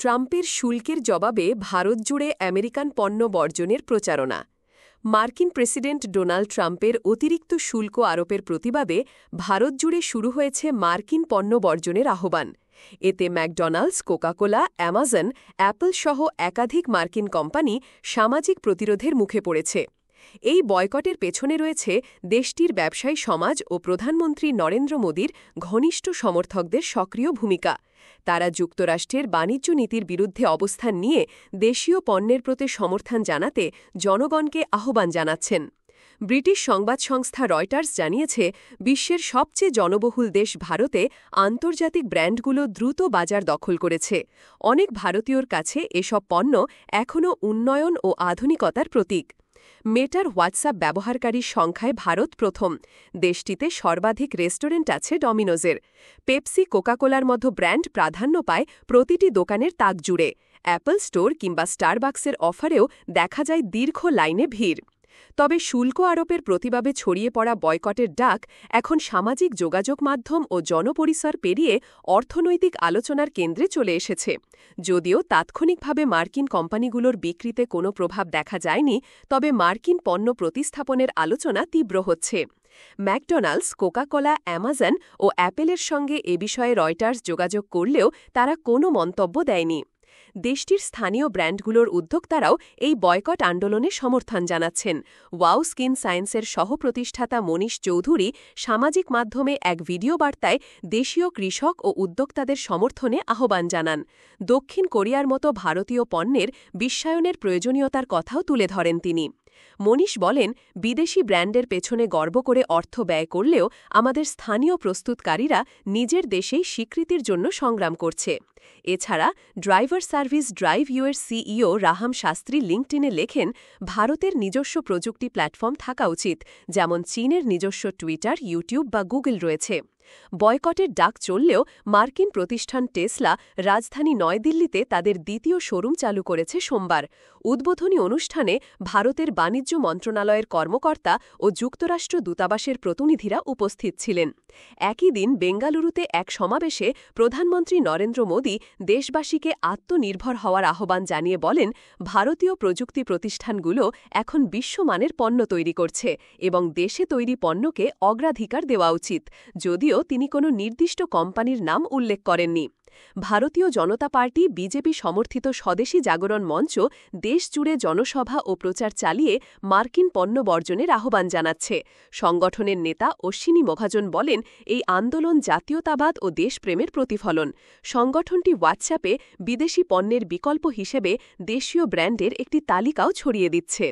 ট্রাম্পের শুল্কের জবাবে ভারত জুড়ে আমেরিকান পণ্য বর্জনের প্রচারণা। মার্কিন প্রেসিডেন্ট ডোনাল্ড ট্রাম্পের অতিরিক্ত শুল্ক আরোপের প্রতিবাদে ভারত জুড়ে শুরু হয়েছে মার্কিন পণ্য বর্জনের আহ্বান। এতে ম্যাকডোনাল্ডস, কোকাকোলা, অ্যামাজন, অ্যাপল সহ একাধিক মার্কিন কোম্পানি সামাজিক প্রতিরোধের মুখে পড়েছে। এই বয়কটের পেছনে রয়েছে দেশটির ব্যবসায়ী সমাজ ও প্রধানমন্ত্রী নরেন্দ্র মোদীর ঘনিষ্ঠ সমর্থকদের সক্রিয় ভূমিকা। তারা যুক্তরাষ্ট্রের বাণিজ্য নীতির বিরুদ্ধে অবস্থান নিয়ে দেশীয় পণ্যের প্রতি সমর্থন জানাতে জনগণকে আহ্বান জানাচ্ছেন। ব্রিটিশ সংবাদ সংস্থা রয়টার্স জানিয়েছে, বিশ্বের সবচেয়ে জনবহুল দেশ ভারতে আন্তর্জাতিক ব্র্যান্ডগুলো দ্রুত বাজার দখল করেছে। অনেক ভারতীয়র কাছে এসব পণ্য এখনও উন্নয়ন ও আধুনিকতার প্রতীক। মেটার হোয়াটসঅ্যাপ ব্যবহারকারীর সংখ্যায় ভারত প্রথম। দেশটিতে সর্বাধিক রেস্টুরেন্ট আছে ডমিনোজের। পেপসি, কোকাকোলার মতো ব্র্যান্ড প্রাধান্য পায় প্রতিটি দোকানের তাক জুড়ে। অ্যাপল স্টোর কিংবা স্টারবাকসের অফারেও দেখা যায় দীর্ঘ লাইনে ভিড়। তবে শুল্ক আরোপের প্রতিবাদে ছড়িয়ে পড়া বয়কটের ডাক এখন সামাজিক যোগাযোগ মাধ্যম ও জনপরিসর পেরিয়ে অর্থনৈতিক আলোচনার কেন্দ্রে চলে এসেছে। যদিও তাৎক্ষণিকভাবে মার্কিন কোম্পানিগুলোর বিক্রিতে কোনো প্রভাব দেখা যায়নি, তবে মার্কিন পণ্য প্রতিস্থাপনের আলোচনা তীব্র হচ্ছে। ম্যাকডোনাল্ডস, কোকাকোলা, অ্যামাজন ও অ্যাপেলের সঙ্গে এ বিষয়ে রয়টার্স যোগাযোগ করলেও তারা কোনো মন্তব্য দেয়নি। দেশটির স্থানীয় ব্র্যান্ডগুলোর উদ্যোক্তারাও এই বয়কট আন্দোলনে সমর্থন জানাচ্ছেন। ওয়াও স্কিন সায়েন্সের সহ-প্রতিষ্ঠাতা মনীষ চৌধুরী সামাজিক মাধ্যমে এক ভিডিও বার্তায় দেশীয় কৃষক ও উদ্যোক্তাদের সমর্থনে আহ্বান জানান। দক্ষিণ কোরিয়ার মতো ভারতীয় পণ্যের বিশ্বায়নের প্রয়োজনীয়তার কথাও তুলে ধরেন তিনি। মনীষ বলেন, বিদেশি ব্র্যান্ডের পেছনে গর্ব করে অর্থ ব্যয় করলেও আমাদের স্থানীয় প্রস্তুতকারীরা নিজের দেশেই স্বীকৃতির জন্য সংগ্রাম করছে। এছাড়া ড্রাইভার সার্ভিস ড্রাইভ ইউএর সিইও রাহাম শাস্ত্রী লিঙ্কডইনে লেখেন, ভারতের নিজস্ব প্রযুক্তি প্ল্যাটফর্ম থাকা উচিত, যেমন চীনের নিজস্ব টুইটার, ইউটিউব বা গুগল রয়েছে। বয়কটের ডাক চললেও মার্কিন প্রতিষ্ঠান টেসলা রাজধানী নয়াদিল্লিতে তাদের দ্বিতীয় শোরুম চালু করেছে সোমবার। উদ্বোধনী অনুষ্ঠানে ভারতের বাণিজ্য মন্ত্রণালয়ের কর্মকর্তা ও যুক্তরাষ্ট্র দূতাবাসের প্রতিনিধিরা উপস্থিত ছিলেন। একই দিন বেঙ্গালুরুতে এক সমাবেশে প্রধানমন্ত্রী নরেন্দ্র মোদী দেশবাসীকে আত্মনির্ভর হওয়ার আহ্বান জানিয়ে বলেন, ভারতীয় প্রযুক্তি প্রতিষ্ঠানগুলো এখন বিশ্বমানের পণ্য তৈরি করছে এবং দেশে তৈরি পণ্যকে অগ্রাধিকার দেওয়া উচিত, যদিও তিনি কোনো নির্দিষ্ট কোম্পানির নাম উল্লেখ করেননি। ভারতীয় জনতা পার্টি বিজেপি সমর্থিত স্বদেশী জাগরণ মঞ্চ দেশজুড়ে জনসভা ও প্রচার চালিয়ে মার্কিন পণ্য বর্জনের আহ্বান জানাচ্ছে। সংগঠনের নেতা অশ্বিনী মহাজন বলেন, এই আন্দোলন জাতীয়তাবাদ ও দেশপ্রেমের প্রতিফলন। সংগঠনটি হোয়াটসঅ্যাপে বিদেশি পণ্যের বিকল্প হিসেবে দেশীয় ব্র্যান্ডের একটি তালিকাও ছড়িয়ে দিচ্ছে।